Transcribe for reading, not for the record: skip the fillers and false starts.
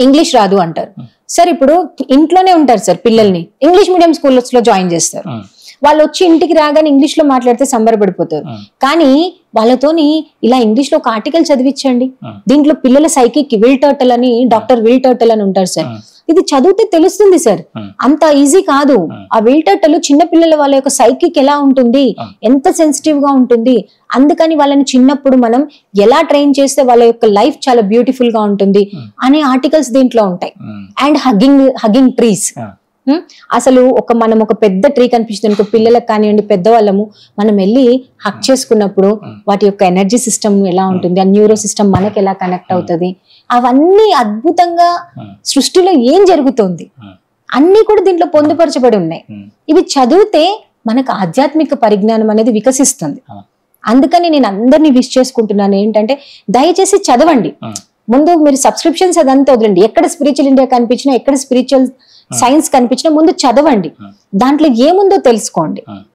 English రాదు అంటారు. Sir ఇప్పుడు ఇంట్లోనే ఉంటారు సార్, పిల్లల్ని ఇంగ్లీష్ మీడియం స్కూల్స్ లో జాయిన్ చేస్తారు. వాళ్ళు వచ్చి ఇంటికి రాగానే ఇంగ్లీష్ లో మాట్లాడితే సంబరపడిపోతారు. కానీ వాళ్ళతోని ఇలా ఇంగ్లీష్ లో ఒక ఆర్టికల్ చదివించండి. దీంట్లో పిల్లల సైకిక్ విల్ టర్టల్ అని డాక్టర్ విల్ టర్టల్ అని ఉంటారు సార్. ఇది చదివితే తెలుస్తుంది సార్, అంత ఈజీ కాదు. ఆ విల్ టర్టల్ చిన్న పిల్లల వాళ్ళ యొక్క సైకిక్ ఎలా ఉంటుంది, ఎంత సెన్సిటివ్ గా ఉంటుంది, అందుకని వాళ్ళని చిన్నప్పుడు మనం ఎలా ట్రైన్ చేస్తే వాళ్ళ యొక్క లైఫ్ చాలా బ్యూటిఫుల్ గా ఉంటుంది అనే ఆర్టికల్స్ దీంట్లో ఉంటాయి. And hugging trees. అసలు మనం ఒక పెద్ద ట్రీ కనిపిస్తుంది పిల్లలకు కానివ్వండి, పెద్దవాళ్ళము మనం వెళ్ళి హక్ చేసుకున్నప్పుడు వాటి యొక్క ఎనర్జీ సిస్టమ్ ఎలా ఉంటుంది, ఆ న్యూరో సిస్టమ్ మనకి ఎలా కనెక్ట్ అవుతుంది, అవన్నీ అద్భుతంగా సృష్టిలో ఏం జరుగుతుంది అన్ని కూడా దీంట్లో పొందుపరచబడి ఉన్నాయి. ఇవి చదివితే మనకు ఆధ్యాత్మిక పరిజ్ఞానం అనేది వికసిస్తుంది. అందుకని నేను అందరినీ విష్ చేసుకుంటున్నాను ఏంటంటే, దయచేసి చదవండి. ముందు మీరు సబ్స్క్రిప్షన్స్ అదంతా వదలండి. ఎక్కడ స్పిరిచువల్ ఇండియా కనిపించినా, ఎక్కడ స్పిరిచువల్ సైన్స్ కనిపించినా ముందు చదవండి, దాంట్లో ఏముందో తెలుసుకోండి.